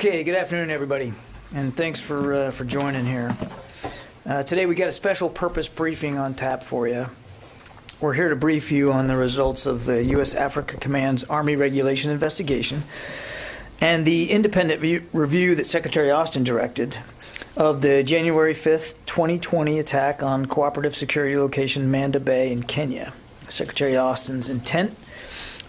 Okay, good afternoon, everybody, and thanks for joining here. Today we got a special purpose briefing on tap for you. We're here to brief you on the results of the U.S. Africa Command's Army Regulation investigation and the independent review that Secretary Austin directed of the January 5th, 2020 attack on cooperative security location Manda Bay in Kenya. Secretary Austin's intent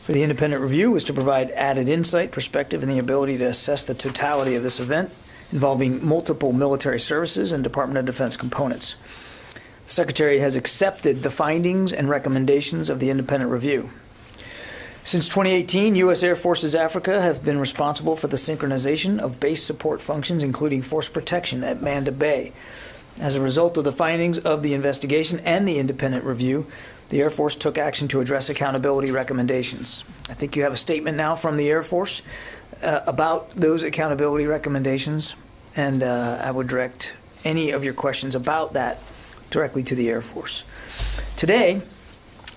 for the independent review was to provide added insight, perspective, and the ability to assess the totality of this event involving multiple military services and Department of Defense components. The Secretary has accepted the findings and recommendations of the independent review. Since 2018, U.S. Air Forces Africa have been responsible for the synchronization of base support functions, including force protection at Manda Bay. As a result of the findings of the investigation and the independent review, the Air Force took action to address accountability recommendations. I think you have a statement now from the Air Force about those accountability recommendations, and I would direct any of your questions about that directly to the Air Force. Today,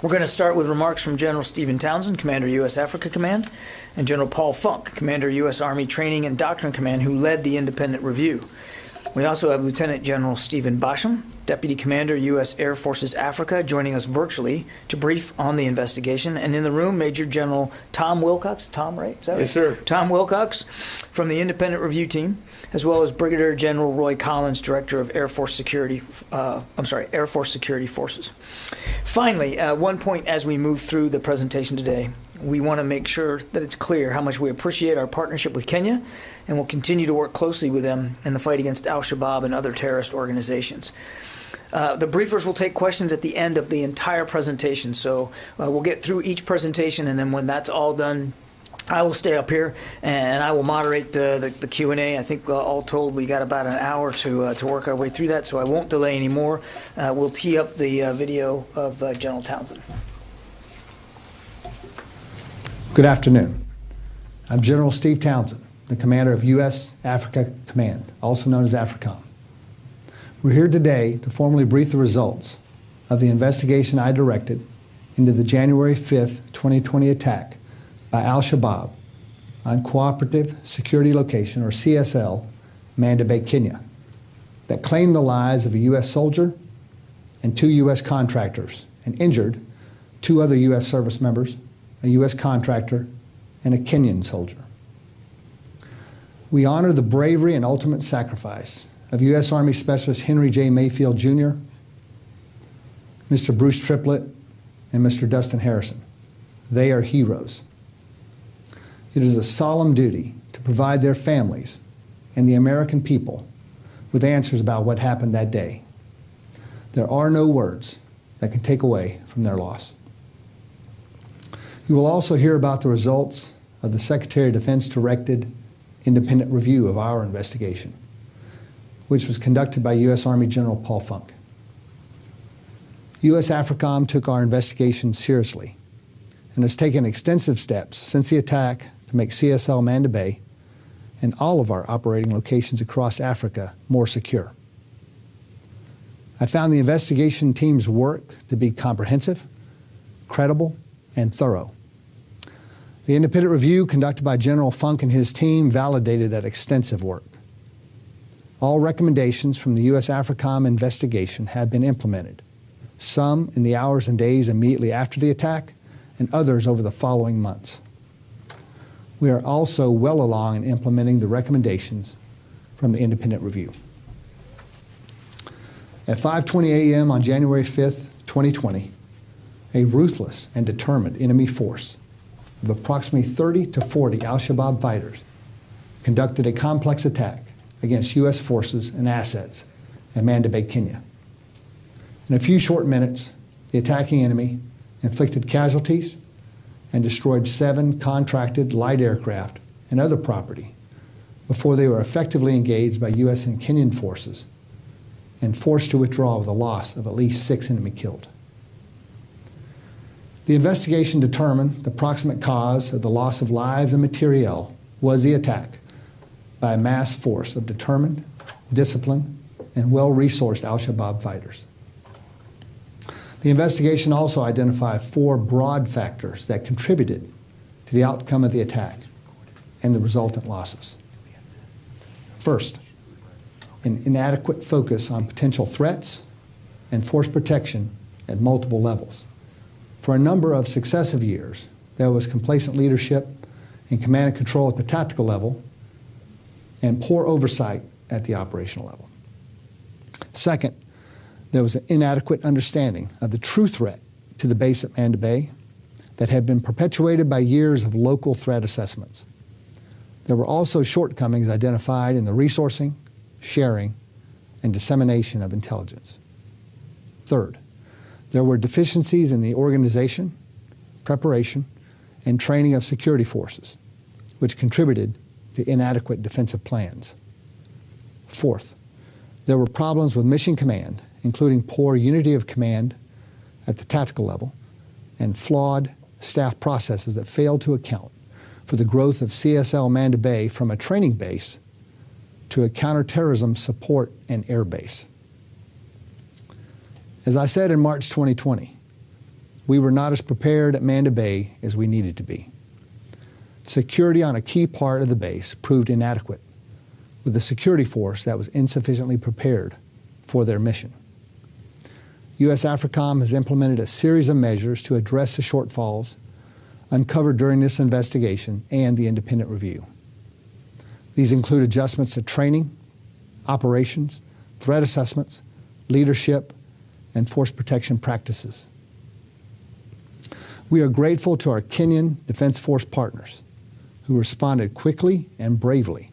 we're going to start with remarks from General Stephen Townsend, Commander U.S. Africa Command, and General Paul Funk, Commander U.S. Army Training and Doctrine Command, who led the independent review. We also have Lieutenant General Stephen Basham, Deputy Commander, U.S. Air Forces Africa, joining us virtually to brief on the investigation. And in the room, Major General Tom Wilcox. Tom, right? Is that right? Yes, sir. Tom Wilcox from the independent review team, as well as Brigadier General Roy Collins, Director of Air Force Security Forces. Finally, one point as we move through the presentation today, we want to make sure that it's clear how much we appreciate our partnership with Kenya and will continue to work closely with them in the fight against al-Shabaab and other terrorist organizations. The briefers will take questions at the end of the entire presentation, so we'll get through each presentation, and then when that's all done, I will stay up here and I will moderate the Q&A. I think all told we got about an hour to work our way through that, so I won't delay any more. We'll tee up the video of General Townsend. Good afternoon. I'm General Steve Townsend, the commander of U.S. Africa Command, also known as AFRICOM. We're here today to formally brief the results of the investigation I directed into the January 5th, 2020 attack by al-Shabaab on Cooperative Security Location, or CSL, Manda Bay, Kenya, that claimed the lives of a U.S. soldier and 2 U.S. contractors and injured 2 other U.S. service members, a U.S. contractor, and a Kenyan soldier. We honor the bravery and ultimate sacrifice of U.S. Army Specialist Henry J. Mayfield, Jr., Mr. Bruce Triplett, and Mr. Dustin Harrison. They are heroes. It is a solemn duty to provide their families and the American people with answers about what happened that day. There are no words that can take away from their loss. You will also hear about the results of the Secretary of Defense directed independent review of our investigation, which was conducted by U.S. Army General Paul Funk. U.S. AFRICOM took our investigation seriously and has taken extensive steps since the attack to make CSL Manda Bay and all of our operating locations across Africa more secure. I found the investigation team's work to be comprehensive, credible, and thorough. The independent review conducted by General Funk and his team validated that extensive work. All recommendations from the U.S. AFRICOM investigation have been implemented, some in the hours and days immediately after the attack, and others over the following months. We are also well along in implementing the recommendations from the independent review. At 5:20 a.m. on January 5th, 2020, a ruthless and determined enemy force of approximately 30 to 40 al-Shabaab fighters conducted a complex attack against U.S. forces and assets at Manda Bay, Kenya. In a few short minutes, the attacking enemy inflicted casualties and destroyed 7 contracted light aircraft and other property before they were effectively engaged by U.S. and Kenyan forces and forced to withdraw with a loss of at least 6 enemy killed. The investigation determined the proximate cause of the loss of lives and materiel was the attack by a mass force of determined, disciplined, and well-resourced al-Shabaab fighters. The investigation also identified 4 broad factors that contributed to the outcome of the attack and the resultant losses. First, an inadequate focus on potential threats and force protection at multiple levels. For a number of successive years, there was complacent leadership and command and control at the tactical level and poor oversight at the operational level. Second, there was an inadequate understanding of the true threat to the base at Manda Bay that had been perpetuated by years of local threat assessments. There were also shortcomings identified in the resourcing, sharing, and dissemination of intelligence. Third, there were deficiencies in the organization, preparation, and training of security forces, which contributed to inadequate defensive plans. Fourth, there were problems with mission command, including poor unity of command at the tactical level and flawed staff processes that failed to account for the growth of CSL Manda Bay from a training base to a counterterrorism support and air base. As I said in March 2020, we were not as prepared at Manda Bay as we needed to be. Security on a key part of the base proved inadequate, with a security force that was insufficiently prepared for their mission. U.S. AFRICOM has implemented a series of measures to address the shortfalls uncovered during this investigation and the independent review. These include adjustments to training, operations, threat assessments, leadership, and force protection practices. We are grateful to our Kenyan Defense Force partners who responded quickly and bravely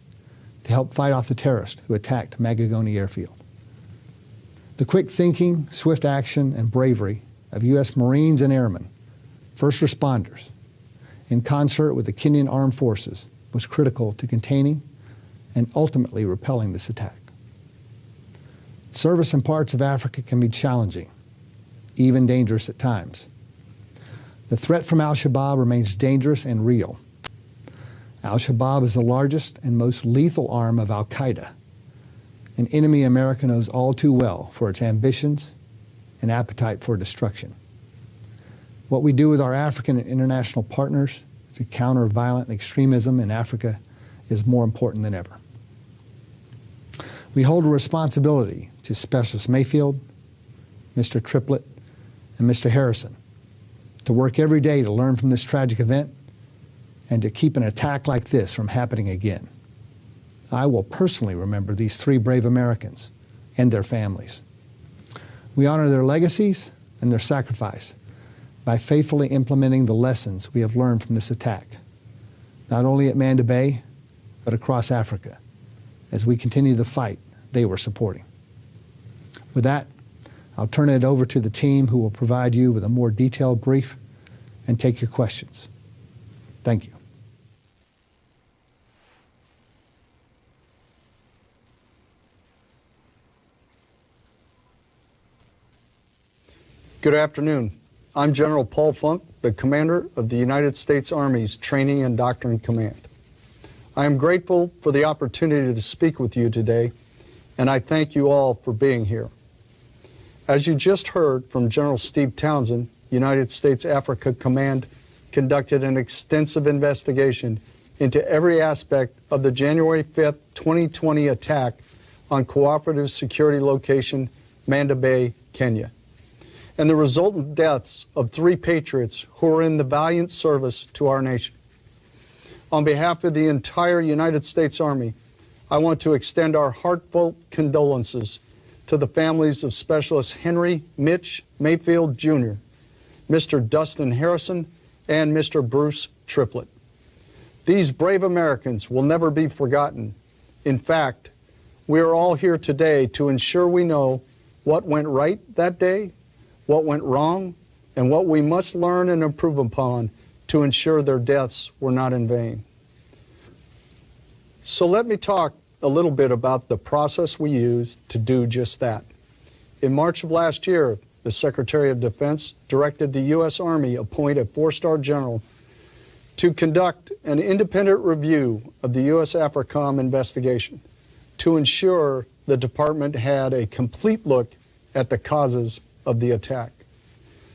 to help fight off the terrorists who attacked Magogoni Airfield. The quick thinking, swift action, and bravery of U.S. Marines and airmen, first responders, in concert with the Kenyan Armed Forces, was critical to containing and ultimately repelling this attack. Service in parts of Africa can be challenging, even dangerous at times. The threat from al-Shabaab remains dangerous and real. Al-Shabaab is the largest and most lethal arm of al-Qaeda, an enemy America knows all too well for its ambitions and appetite for destruction. What we do with our African and international partners to counter violent extremism in Africa is more important than ever. We hold a responsibility to Specialist Mayfield, Mr. Triplett, and Mr. Harrison to work every day to learn from this tragic event and to keep an attack like this from happening again. I will personally remember these three brave Americans and their families. We honor their legacies and their sacrifice by faithfully implementing the lessons we have learned from this attack, not only at Manda Bay, but across Africa, as we continue the fight they were supporting. With that, I'll turn it over to the team who will provide you with a more detailed brief and take your questions. Thank you. Good afternoon. I'm General Paul Funk, the commander of the United States Army's Training and Doctrine Command. I am grateful for the opportunity to speak with you today, and I thank you all for being here. As you just heard from General Steve Townsend, United States Africa Command conducted an extensive investigation into every aspect of the January 5th, 2020 attack on Cooperative Security Location, Manda Bay, Kenya, and the resultant deaths of 3 patriots who are in the valiant service to our nation. On behalf of the entire United States Army, I want to extend our heartfelt condolences to the families of Specialist Henry Mitch Mayfield Jr., Mr. Dustin Harrison, and Mr. Bruce Triplett. These brave Americans will never be forgotten. In fact, we are all here today to ensure we know what went right that day, what went wrong, and what we must learn and improve upon to ensure their deaths were not in vain. So let me talk a little bit about the process we used to do just that. In March of last year, the Secretary of Defense directed the U.S. Army appoint a 4-star general to conduct an independent review of the U.S. AFRICOM investigation to ensure the department had a complete look at the causes of the attack.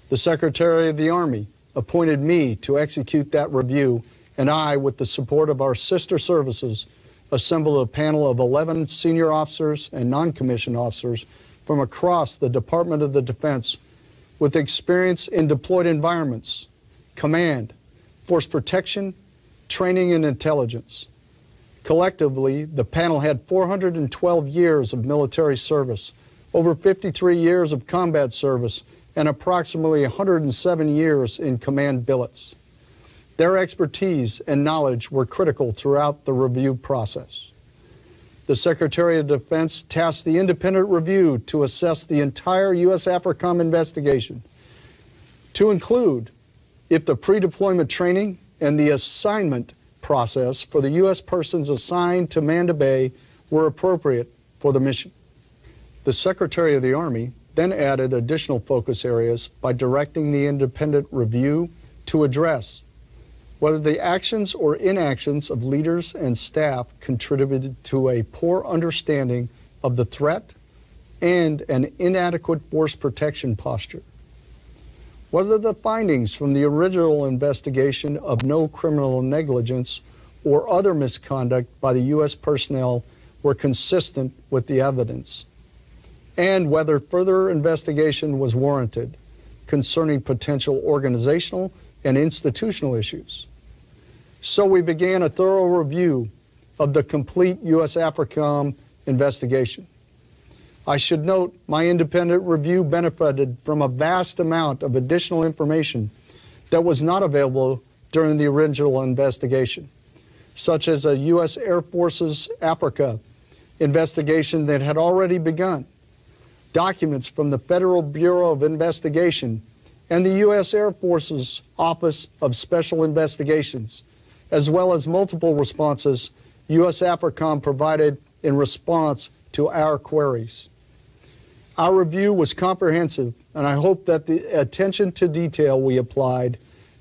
The Secretary of the Army appointed me to execute that review, and I, with the support of our sister services, assembled a panel of 11 senior officers and non-commissioned officers from across the Department of the Defense with experience in deployed environments, command, force protection, training, and intelligence. Collectively, the panel had 412 years of military service, over 53 years of combat service, and approximately 107 years in command billets. Their expertise and knowledge were critical throughout the review process. The Secretary of Defense tasked the independent review to assess the entire U.S. AFRICOM investigation, to include if the pre-deployment training and the assignment process for the U.S. persons assigned to Manda Bay were appropriate for the mission. The Secretary of the Army then added additional focus areas by directing the independent review to address whether the actions or inactions of leaders and staff contributed to a poor understanding of the threat and an inadequate force protection posture, whether the findings from the original investigation of no criminal negligence or other misconduct by the U.S. personnel were consistent with the evidence, and whether further investigation was warranted concerning potential organizational and institutional issues. So we began a thorough review of the complete U.S. AFRICOM investigation. I should note my independent review benefited from a vast amount of additional information that was not available during the original investigation, such as a U.S. Air Force's Africa investigation that had already begun, documents from the Federal Bureau of Investigation and the U.S. Air Force's Office of Special Investigations, as well as multiple responses U.S. AFRICOM provided in response to our queries. Our review was comprehensive, and I hope that the attention to detail we applied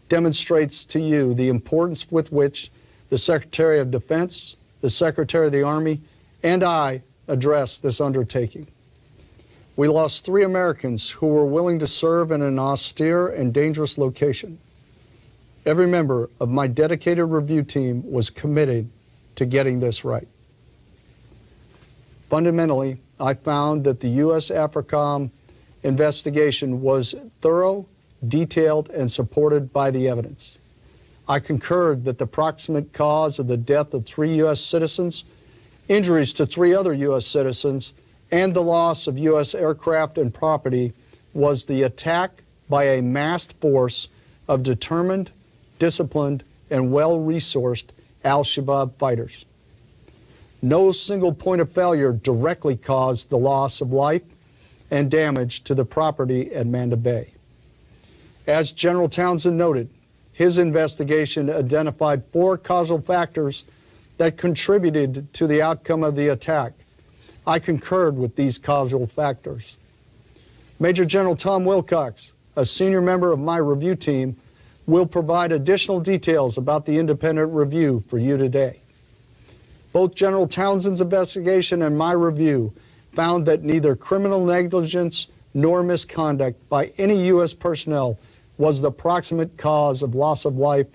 demonstrates to you the importance with which the Secretary of Defense, the Secretary of the Army, and I addressed this undertaking. We lost 3 Americans who were willing to serve in an austere and dangerous location. Every member of my dedicated review team was committed to getting this right. Fundamentally, I found that the U.S. AFRICOM investigation was thorough, detailed, and supported by the evidence. I concurred that the proximate cause of the death of 3 U.S. citizens, injuries to 3 other U.S. citizens, and the loss of U.S. aircraft and property was the attack by a massed force of determined, disciplined, and well-resourced al-Shabaab fighters. No single point of failure directly caused the loss of life and damage to the property at Manda Bay. As General Townsend noted, his investigation identified 4 causal factors that contributed to the outcome of the attack. I concurred with these causal factors. Major General Tom Wilcox, a senior member of my review team, will provide additional details about the independent review for you today. Both General Townsend's investigation and my review found that neither criminal negligence nor misconduct by any U.S. personnel was the proximate cause of loss of life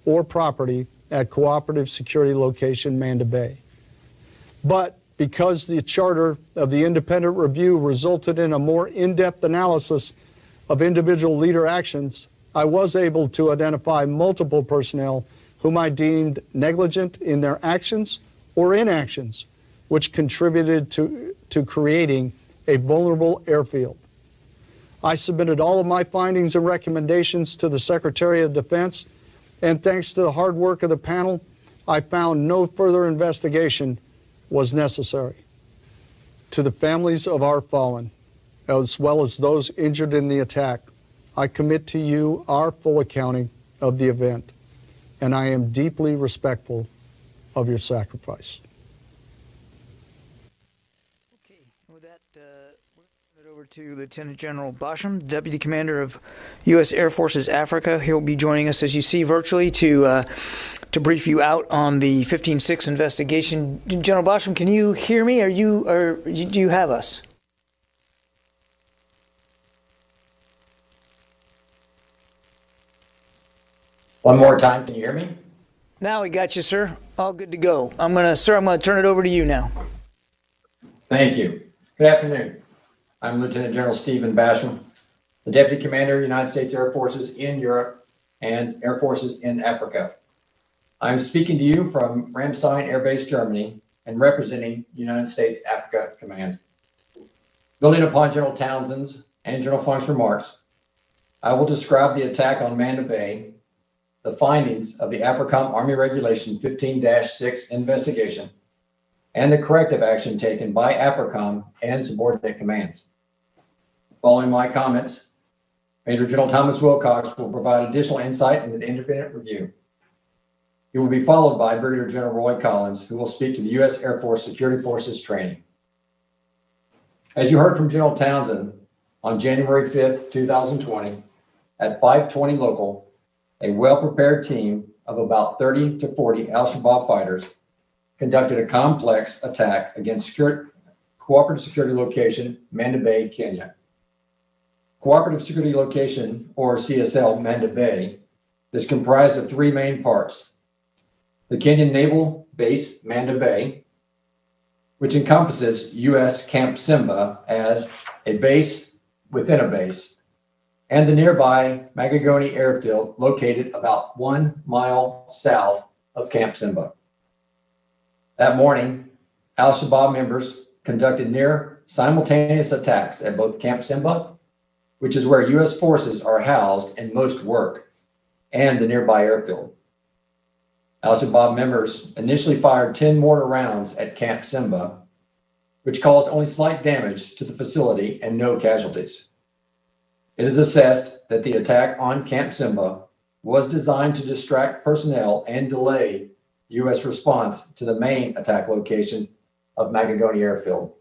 or property at Cooperative Security Location Manda Bay. But because the charter of the independent review resulted in a more in-depth analysis of individual leader actions, I was able to identify multiple personnel whom I deemed negligent in their actions or inactions, which contributed to creating a vulnerable airfield. I submitted all of my findings and recommendations to the Secretary of Defense, and thanks to the hard work of the panel, I found no further investigation was necessary. To the families of our fallen, as well as those injured in the attack, I commit to you our full accounting of the event, and I am deeply respectful of your sacrifice. Okay, with that, we'll turn it over to Lieutenant General Basham, Deputy Commander of U.S. Air Force's Africa. He'll be joining us, as you see, virtually to brief you out on the 15-6 investigation. General Basham, can you hear me? Do you have us? One more time, can you hear me? Now we got you, sir. All good to go. Sir, I'm going to turn it over to you now. Thank you. Good afternoon. I'm Lieutenant General Stephen Basham, the Deputy Commander of the United States Air Forces in Europe and Air Forces in Africa. I'm speaking to you from Ramstein Air Base, Germany, and representing United States Africa Command. Building upon General Townsend's and General Funk's remarks, I will describe the attack on Manda Bay, the findings of the AFRICOM Army Regulation 15-6 investigation, and the corrective action taken by AFRICOM and subordinate commands. Following my comments, Major General Thomas Wilcox will provide additional insight into the independent review. He will be followed by Brigadier General Roy Collins, who will speak to the U.S. Air Force Security Forces training. As you heard from General Townsend, on January 5th, 2020, at 5:20 local, a well-prepared team of about 30 to 40 al-Shabaab fighters conducted a complex attack against Cooperative Security Location, Manda Bay, Kenya. Cooperative Security Location, or CSL Manda Bay, is comprised of three main parts. The Kenyan Naval Base, Manda Bay, which encompasses U.S. Camp Simba as a base within a base, and the nearby Magagoni Airfield, located about 1 mile south of Camp Simba. That morning, al-Shabaab members conducted near simultaneous attacks at both Camp Simba, which is where U.S. forces are housed and most work, and the nearby airfield. Al-Shabaab members initially fired 10 mortar rounds at Camp Simba, which caused only slight damage to the facility and no casualties. It is assessed that the attack on Camp Simba was designed to distract personnel and delay U.S. response to the main attack location of Magagoni Airfield.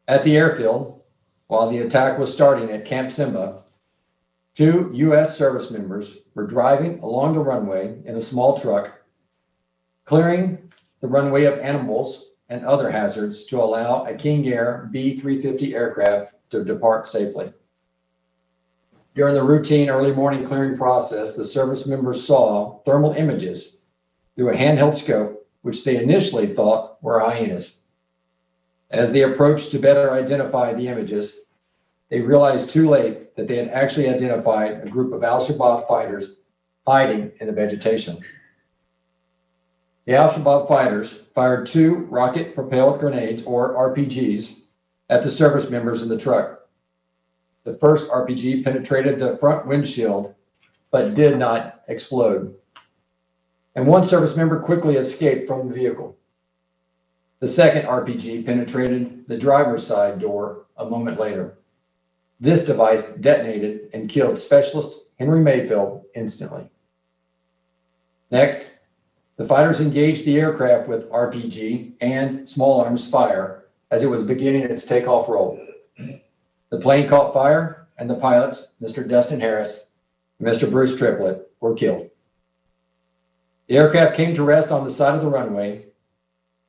At the airfield, while the attack was starting at Camp Simba, 2 U.S. service members were driving along the runway in a small truck, clearing the runway of animals and other hazards to allow a King Air B-350 aircraft to depart safely. During the routine early morning clearing process, the service members saw thermal images through a handheld scope, which they initially thought were hyenas. As they approached to better identify the images, they realized too late that they had actually identified a group of al-Shabaab fighters hiding in the vegetation. The al-Shabaab fighters fired 2 rocket-propelled grenades, or RPGs, at the service members in the truck. The first RPG penetrated the front windshield, but did not explode. And 1 service member quickly escaped from the vehicle. The second RPG penetrated the driver's side door a moment later. This device detonated and killed Specialist Henry Mayfield instantly. Next, the fighters engaged the aircraft with RPG and small arms fire as it was beginning its takeoff roll. The plane caught fire, and the pilots, Mr. Dustin Harris and Mr. Bruce Triplett, were killed. The aircraft came to rest on the side of the runway,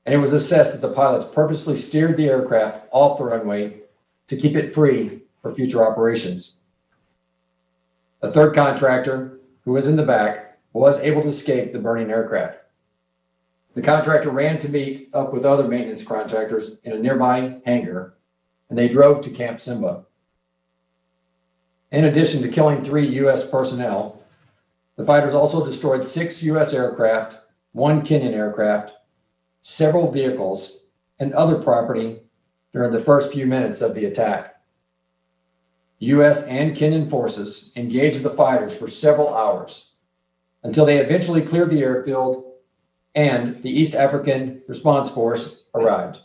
and it was assessed that the pilots purposely steered the aircraft off the runway to keep it free for future operations. A third contractor, who was in the back, was able to escape the burning aircraft. The contractor ran to meet up with other maintenance contractors in a nearby hangar, and they drove to Camp Simba. In addition to killing 3 U.S. personnel, the fighters also destroyed 6 U.S. aircraft, 1 Kenyan aircraft, several vehicles, and other property during the first few minutes of the attack. U.S. and Kenyan forces engaged the fighters for several hours until they eventually cleared the airfield and the East African Response Force arrived.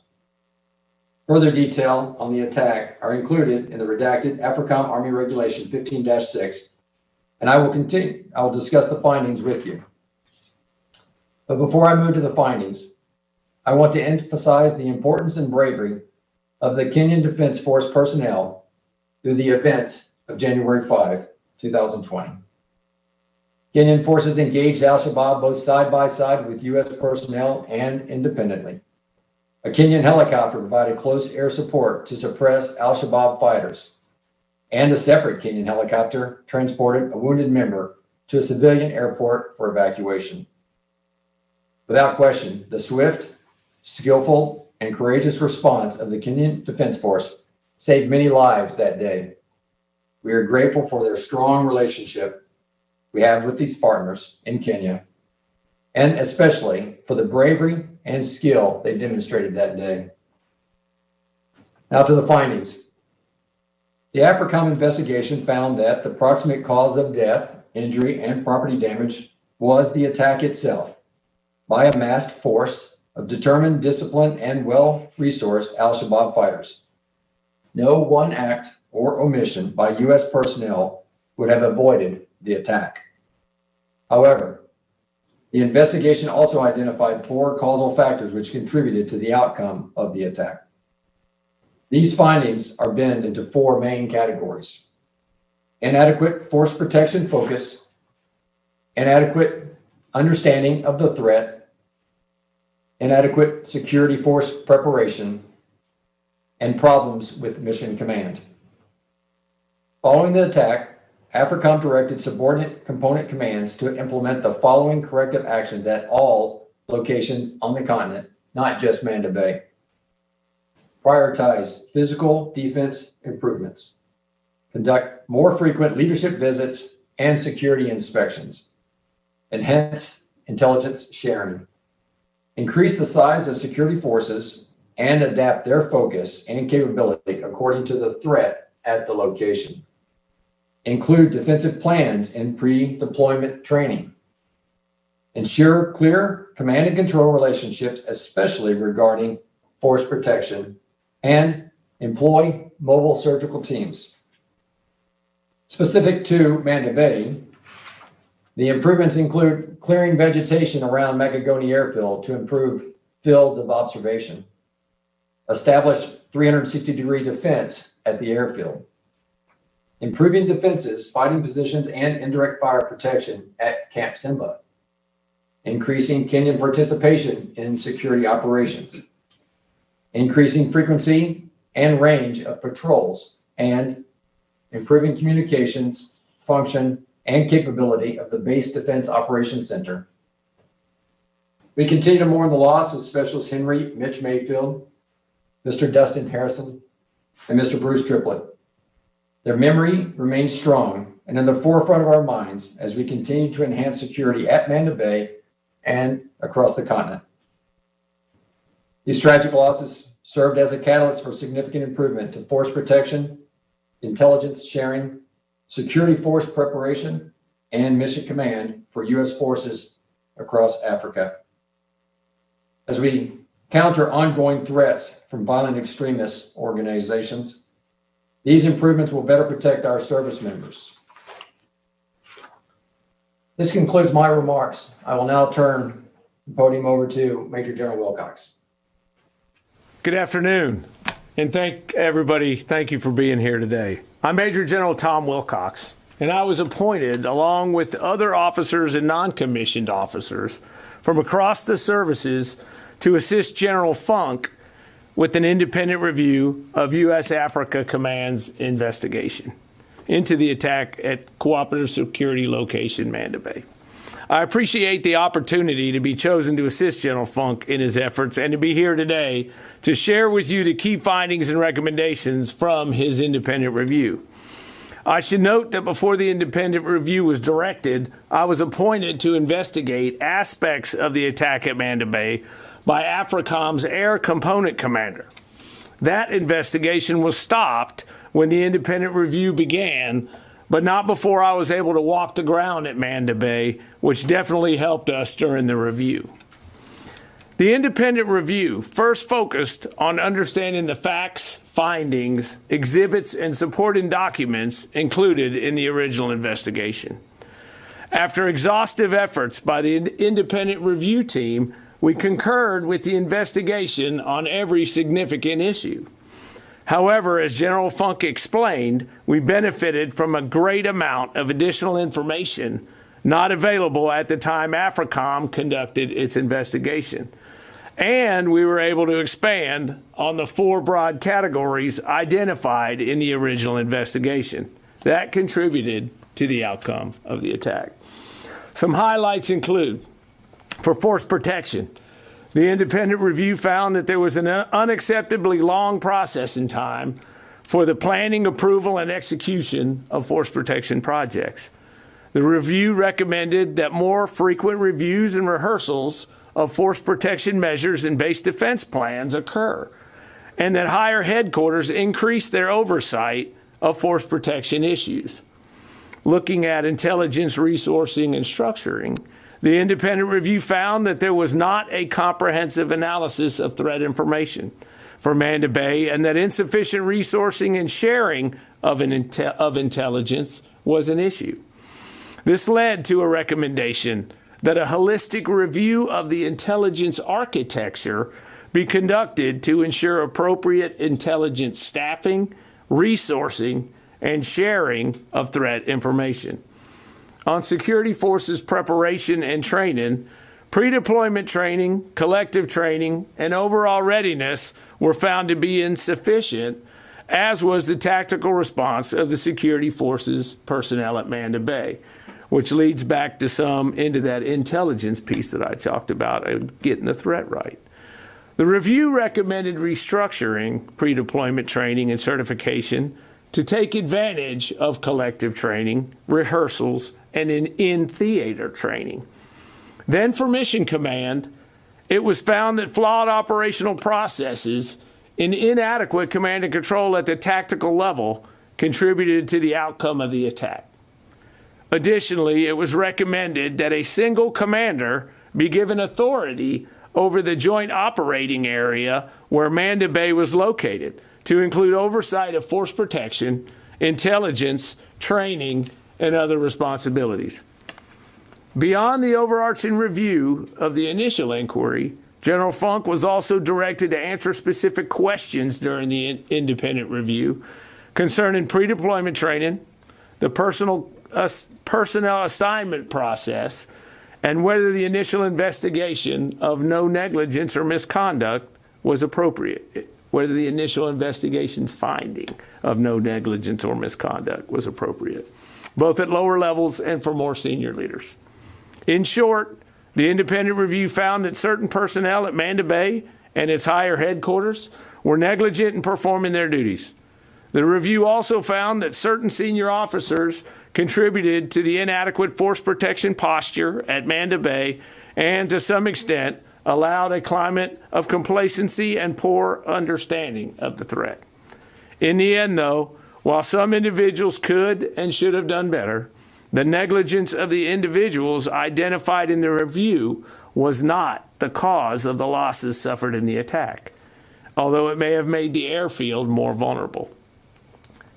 Further detail on the attack are included in the redacted AFRICOM Army Regulation 15-6, and I will discuss the findings with you. But before I move to the findings, I want to emphasize the importance and bravery of the Kenyan Defense Force personnel through the events of January 5, 2020. Kenyan forces engaged al-Shabaab both side by side with U.S. personnel and independently. A Kenyan helicopter provided close air support to suppress al-Shabaab fighters, and a separate Kenyan helicopter transported a wounded member to a civilian airport for evacuation. Without question, the swift, skillful, and courageous response of the Kenyan Defense Force saved many lives that day. We are grateful for their strong relationship we have with these partners in Kenya, and especially for the bravery and skill they demonstrated that day. Now to the findings. The AFRICOM investigation found that the proximate cause of death, injury, and property damage was the attack itself by a masked force of determined, disciplined, and well-resourced al-Shabaab fighters. No one act or omission by U.S. personnel would have avoided the attack. However, the investigation also identified 4 causal factors which contributed to the outcome of the attack. These findings are bent into 4 main categories: inadequate force protection focus, inadequate understanding of the threat, inadequate security force preparation, and problems with mission command. Following the attack, AFRICOM directed subordinate component commands to implement the following corrective actions at all locations on the continent, not just Manda Bay. Prioritize physical defense improvements. Conduct more frequent leadership visits and security inspections. Enhance intelligence sharing. Increase the size of security forces and adapt their focus and capability according to the threat at the location. Include defensive plans in pre-deployment training. Ensure clear command and control relationships, especially regarding force protection, and employ mobile surgical teams. Specific to Manda Bay, the improvements include clearing vegetation around Magogoni Airfield to improve fields of observation, establish 360-degree defense at the airfield, improving defenses, fighting positions, and indirect fire protection at Camp Simba, increasing Kenyan participation in security operations, increasing frequency and range of patrols, and improving communications, function, and capability of the Base Defense Operations Center. We continue to mourn the loss of Specialist Henry Mitch Mayfield, Mr. Dustin Harrison, and Mr. Bruce Triplett. Their memory remains strong and in the forefront of our minds as we continue to enhance security at Manda Bay and across the continent. These tragic losses served as a catalyst for significant improvement to force protection, intelligence sharing, security force preparation, and mission command for U.S. forces across Africa. As we counter ongoing threats from violent extremist organizations, these improvements will better protect our service members. This concludes my remarks. I will now turn the podium over to Major General Wilcox. Good afternoon, and thank you for being here today. I'm Major General Tom Wilcox, and I was appointed, along with other officers and non-commissioned officers from across the services, to assist General Funk with an independent review of U.S. Africa Command's investigation into the attack at Cooperative Security Location Manda Bay. I appreciate the opportunity to be chosen to assist General Funk in his efforts and to be here today to share with you the key findings and recommendations from his independent review. I should note that before the independent review was directed, I was appointed to investigate aspects of the attack at Manda Bay by AFRICOM's Air Component Commander. That investigation was stopped when the independent review began, but not before I was able to walk the ground at Manda Bay, which definitely helped us during the review. The independent review first focused on understanding the facts, findings, exhibits, and supporting documents included in the original investigation. After exhaustive efforts by the independent review team, we concurred with the investigation on every significant issue. However, as General Funk explained, we benefited from a great amount of additional information not available at the time AFRICOM conducted its investigation. And we were able to expand on the 4 broad categories identified in the original investigation. That contributed to the outcome of the attack. Some highlights include for force protection. The independent review found that there was an unacceptably long processing time for the planning, approval, and execution of force protection projects. The review recommended that more frequent reviews and rehearsals of force protection measures and base defense plans occur, and that higher headquarters increase their oversight of force protection issues. Looking at intelligence resourcing and structuring, the independent review found that there was not a comprehensive analysis of threat information for Manda Bay, and that insufficient resourcing and sharing of intelligence was an issue. This led to a recommendation that a holistic review of the intelligence architecture be conducted to ensure appropriate intelligence staffing, resourcing, and sharing of threat information. On security forces preparation and training, pre-deployment training, collective training, and overall readiness were found to be insufficient, as was the tactical response of the security forces personnel at Manda Bay, which leads back to some into that intelligence piece that I talked about, getting the threat right. The review recommended restructuring pre-deployment training and certification to take advantage of collective training, rehearsals, and in-theater training. Then for mission command, it was found that flawed operational processes and inadequate command and control at the tactical level contributed to the outcome of the attack. Additionally, it was recommended that a single commander be given authority over the joint operating area where Manda Bay was located, to include oversight of force protection, intelligence, training, and other responsibilities. Beyond the overarching review of the initial inquiry, General Funk was also directed to answer specific questions during the independent review concerning pre-deployment training, the personnel assignment process, and whether the initial investigation of no negligence or misconduct was appropriate, whether the initial investigation's finding of no negligence or misconduct was appropriate, both at lower levels and for more senior leaders. In short, the independent review found that certain personnel at Manda Bay and its higher headquarters were negligent in performing their duties. The review also found that certain senior officers contributed to the inadequate force protection posture at Manda Bay and, to some extent, allowed a climate of complacency and poor understanding of the threat. In the end, though, while some individuals could and should have done better, the negligence of the individuals identified in the review was not the cause of the losses suffered in the attack, although it may have made the airfield more vulnerable.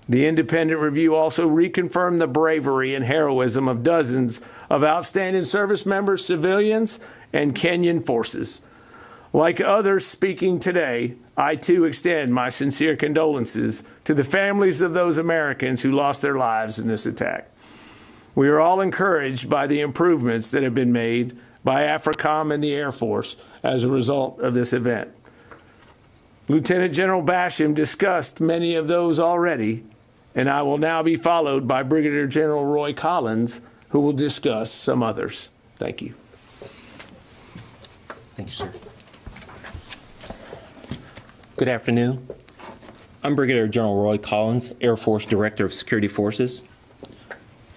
The independent review also reconfirmed the bravery and heroism of dozens of outstanding service members, civilians, and Kenyan forces. Like others speaking today, I too extend my sincere condolences to the families of those Americans who lost their lives in this attack. We are all encouraged by the improvements that have been made by AFRICOM and the Air Force as a result of this event. Lieutenant General Basham discussed many of those already, and I will now be followed by Brigadier General Roy Collins, who will discuss some others. Thank you. Thank you, sir. Good afternoon. I'm Brigadier General Roy Collins, Air Force Director of Security Forces.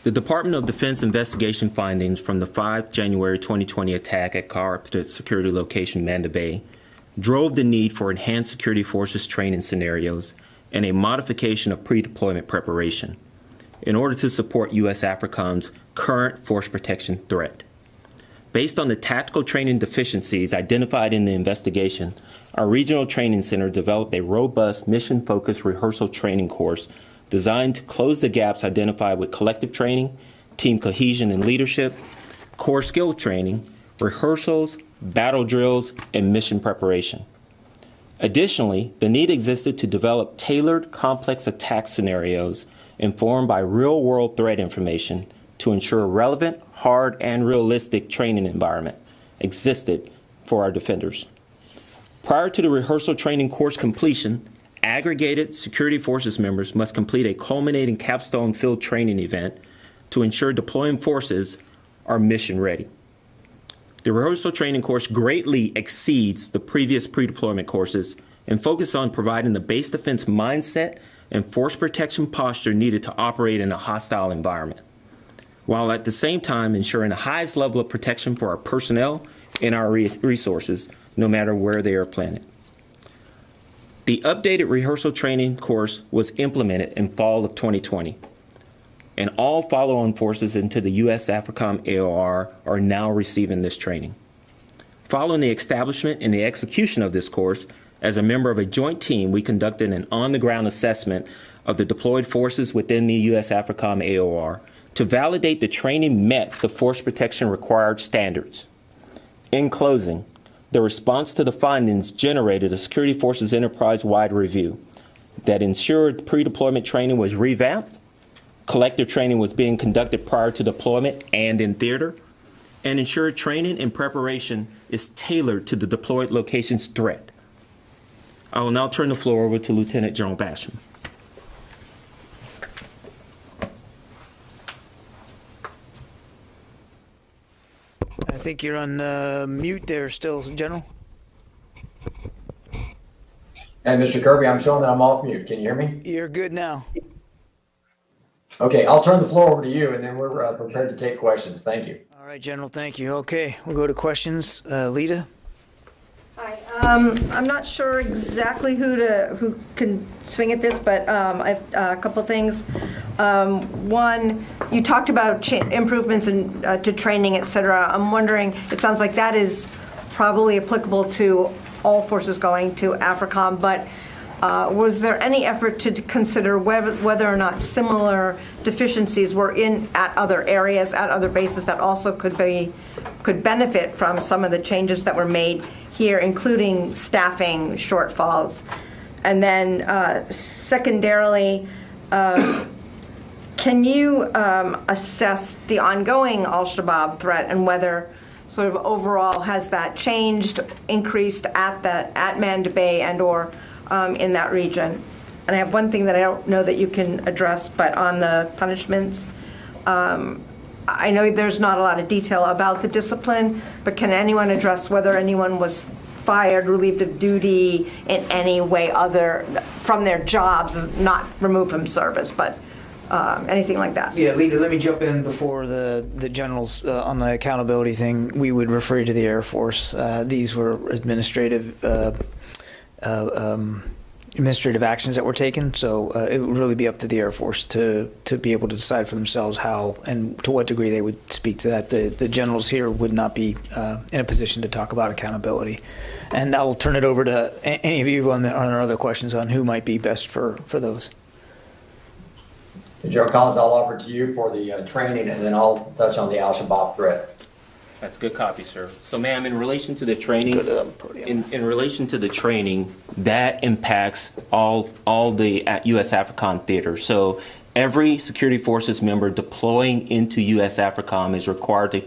The Department of Defense investigation findings from the 5 January 2020 attack at Cooperative Security Location Manda Bay drove the need for enhanced security forces training scenarios and a modification of pre-deployment preparation in order to support U.S. AFRICOM's current force protection threat. Based on the tactical training deficiencies identified in the investigation, our Regional Training Center developed a robust mission-focused rehearsal training course designed to close the gaps identified with collective training, team cohesion and leadership, core skill training, rehearsals, battle drills, and mission preparation. Additionally, the need existed to develop tailored, complex attack scenarios informed by real-world threat information to ensure a relevant, hard, and realistic training environment existed for our defenders. Prior to the rehearsal training course completion, aggregated security forces members must complete a culminating capstone field training event to ensure deploying forces are mission ready. The rehearsal training course greatly exceeds the previous pre-deployment courses and focuses on providing the base defense mindset and force protection posture needed to operate in a hostile environment, while at the same time ensuring the highest level of protection for our personnel and our resources, no matter where they are planted. The updated rehearsal training course was implemented in fall of 2020, and all follow-on forces into the U.S. AFRICOM AOR are now receiving this training. Following the establishment and the execution of this course, as a member of a joint team, we conducted an on-the-ground assessment of the deployed forces within the U.S. AFRICOM AOR to validate the training met the force protection required standards. In closing, the response to the findings generated a Security Forces enterprise-wide review that ensured pre-deployment training was revamped, collective training was being conducted prior to deployment and in theater, and ensured training and preparation is tailored to the deployed location's threat. I will now turn the floor over to Lieutenant General Basham. I think you're on mute there still, General. And Mr. Kirby, I'm showing that I'm off mute. Can you hear me? You're good now. Okay, I'll turn the floor over to you, and then we're prepared to take questions. Thank you. All right, General, thank you. Okay, we'll go to questions. Lita? Hi. I'm not sure exactly who can swing at this, but I've a couple things. One, you talked about improvements to training, et cetera. I'm wondering, it sounds like that is probably applicable to all forces going to AFRICOM, but was there any effort to consider whether or not similar deficiencies were at other areas, at other bases that also could benefit from some of the changes that were made here, including staffing shortfalls? And then secondarily, can you assess the ongoing al-Shabaab threat and whether sort of overall has that changed, increased at Manda Bay and or in that region? And I have one thing that I don't know that you can address, but on the punishments, I know there's not a lot of detail about the discipline, but can anyone address whether anyone was fired, relieved of duty in any way other from their jobs, not removed from service, but anything like that? Yeah, Lita, let me jump in before the generals on the accountability thing. We would refer you to the Air Force. These were administrative actions that were taken, so it would really be up to the Air Force to be able to decide for themselves how and to what degree they would speak to that. The generals here would not be in a position to talk about accountability. And I will turn it over to any of you on our other questions on who might be best for those. General Collins, I'll offer to you for the training, and then I'll touch on the al-Shabaab threat. That's good copy, sir. So, ma'am, in relation to the training, in relation to the training, that impacts all the U.S. AFRICOM theaters. So every security forces member deploying into U.S. AFRICOM is required to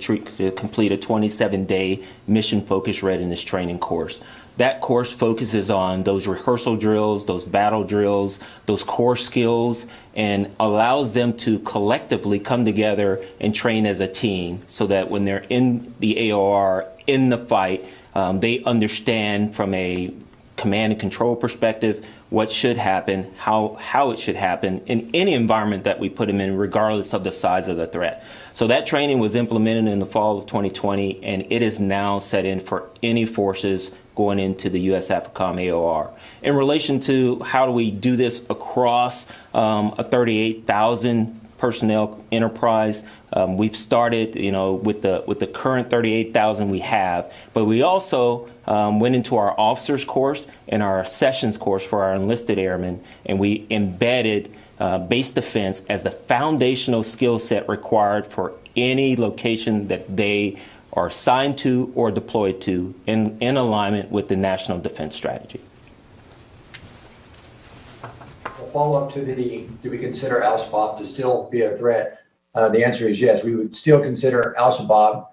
complete a 27-day mission-focused readiness training course. That course focuses on those rehearsal drills, those battle drills, those core skills, and allows them to collectively come together and train as a team so that when they're in the AOR, in the fight, they understand from a command and control perspective what should happen, how it should happen in any environment that we put them in, regardless of the size of the threat. So that training was implemented in the fall of 2020, and it is now set in for any forces going into the U.S. AFRICOM AOR. In relation to how do we do this across a 38,000 personnel enterprise, we've started, with the current 38,000 we have, but we also went into our officers course and our sessions course for our enlisted airmen, and we embedded base defense as the foundational skill set required for any location that they are assigned to or deployed to in alignment with the National Defense Strategy. Follow up to do we consider al-Shabaab to still be a threat? The answer is yes. We would still consider al-Shabaab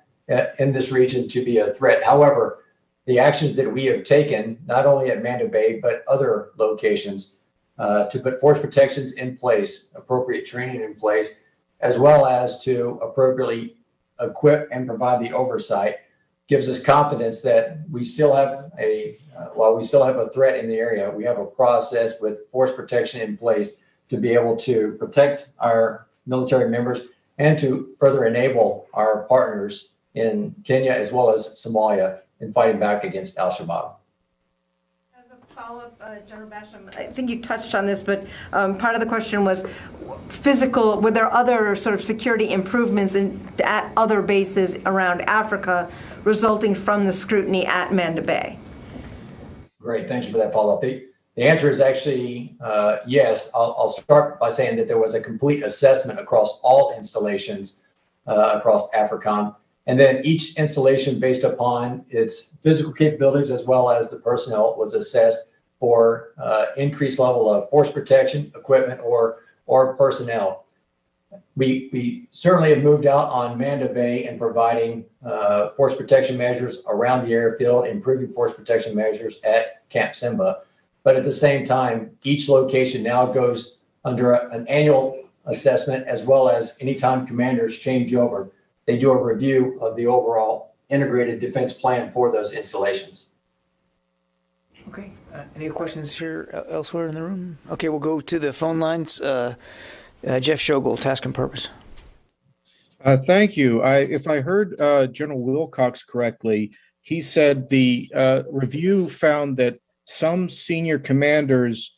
in this region to be a threat. However, the actions that we have taken, not only at Manda Bay, but other locations, to put force protections in place, appropriate training in place, as well as to appropriately equip and provide the oversight, gives us confidence that we still have while we still have a threat in the area, we have a process with force protection in place to be able to protect our military members and to further enable our partners in Kenya as well as Somalia in fighting back against al-Shabaab. As a follow-up, General Basham, I think you touched on this, but part of the question was physical, were there other sort of security improvements at other bases around Africa resulting from the scrutiny at Manda Bay? Great, thank you for that follow-up. The answer is actually yes. I'll start by saying that there was a complete assessment across all installations across AFRICOM. And then each installation, based upon its physical capabilities as well as the personnel, was assessed for increased level of force protection, equipment, or personnel. We certainly have moved out on Manda Bay in providing force protection measures around the airfield, improving force protection measures at Camp Simba. But at the same time, each location now goes under an annual assessment, as well as anytime commanders change over, they do a review of the overall integrated defense plan for those installations. Okay. Any questions here elsewhere in the room? Okay, we'll go to the phone lines. Jeff Shogel, Task and Purpose. Thank you. If I heard General Wilcox correctly, he said the review found that some senior commanders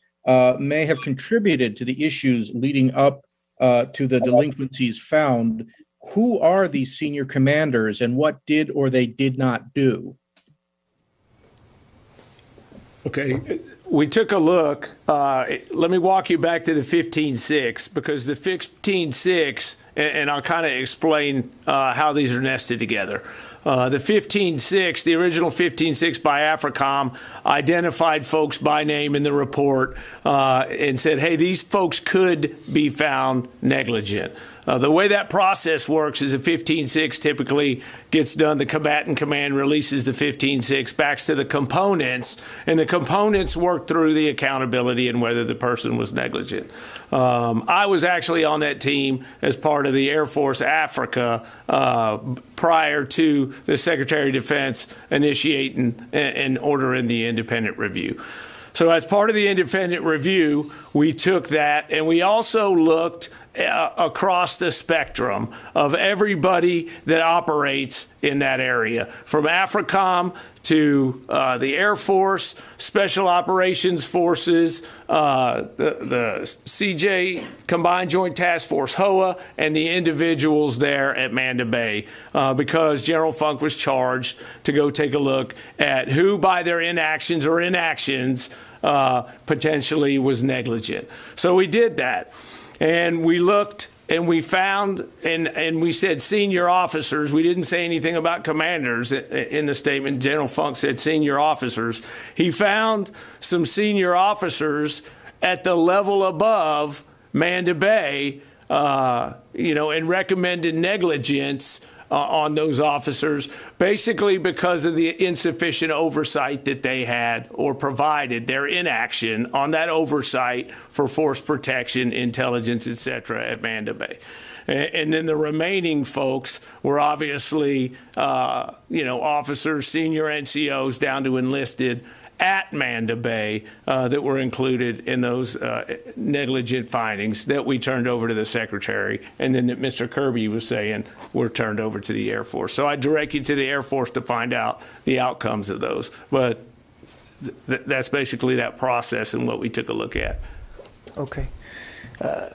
may have contributed to the issues leading up to the delinquencies found. Who are these senior commanders and what did or they did not do? Okay, we took a look. Let me walk you back to the 15.6 because the 15.6, and I'll kind of explain how these are nested together. The 15.6, the original 15.6 by AFRICOM, identified folks by name in the report and said, hey, these folks could be found negligent. The way that process works is a 15.6 typically gets done. The combatant command releases the 15.6 back to the components, and the components work through the accountability and whether the person was negligent. I was actually on that team as part of the Air Force Africa prior to the Secretary of Defense initiating and ordering the independent review. So as part of the independent review, we took that and we also looked across the spectrum of everybody that operates in that area, from AFRICOM to the Air Force, Special Operations Forces, the CJ, Combined Joint Task Force, HOA, and the individuals there at Manda Bay, because General Funk was charged to go take a look at who, by their inactions or inactions, potentially was negligent. So we did that. And we looked and we found and we said senior officers. We didn't say anything about commanders in the statement. General Funk said senior officers. He found some senior officers at the level above Manda Bay, and recommended negligence on those officers, basically because of the insufficient oversight that they had or provided, their inaction on that oversight for force protection, intelligence, etc. at Manda Bay. And then the remaining folks were obviously, officers, senior NCOs down to enlisted at Manda Bay that were included in those negligent findings that we turned over to the Secretary, and then that Mr. Kirby was saying were turned over to the Air Force. So I direct you to the Air Force to find out the outcomes of those. But that's basically that process and what we took a look at. Okay.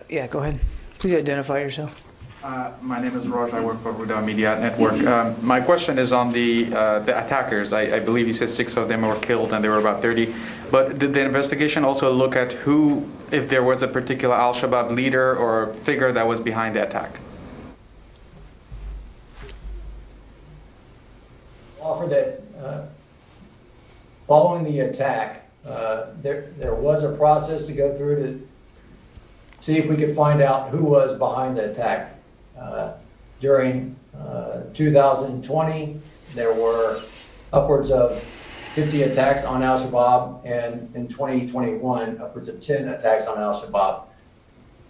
Yeah, go ahead. Please identify yourself. My name is Raj. I work for Huda Media Network. My question is on the attackers. I believe you said 6 of them were killed and there were about 30. But did the investigation also look at if there was a particular al-Shabaab leader or figure that was behind the attack? Offer that following the attack, there was a process to go through to see if we could find out who was behind the attack. During 2020, there were upwards of 50 attacks on al-Shabaab, and in 2021, upwards of 10 attacks on al-Shabaab.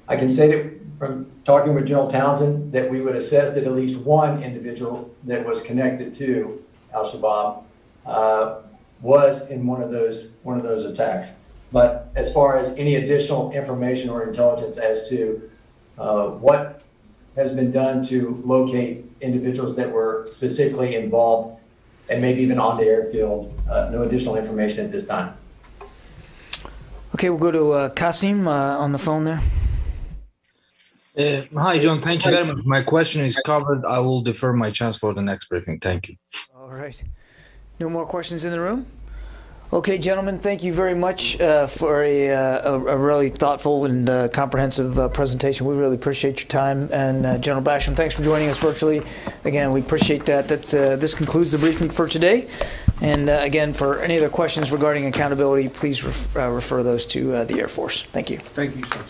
I can say that from talking with General Townsend that we would assess that at least one individual that was connected to al-Shabaab was in one of those attacks. But as far as any additional information or intelligence as to what has been done to locate individuals that were specifically involved and maybe even on the airfield, no additional information at this time. Okay, we'll go to Kasim on the phone there. Hi, John. Thank you very much. My question is covered. I will defer my chance for the next briefing. Thank you. All right. No more questions in the room? Okay, gentlemen, thank you very much for a really thoughtful and comprehensive presentation. We really appreciate your time. And General Basham, thanks for joining us virtually. Again, we appreciate that. This concludes the briefing for today. And again, for any other questions regarding accountability, please refer those to the Air Force. Thank you. Thank you, sir.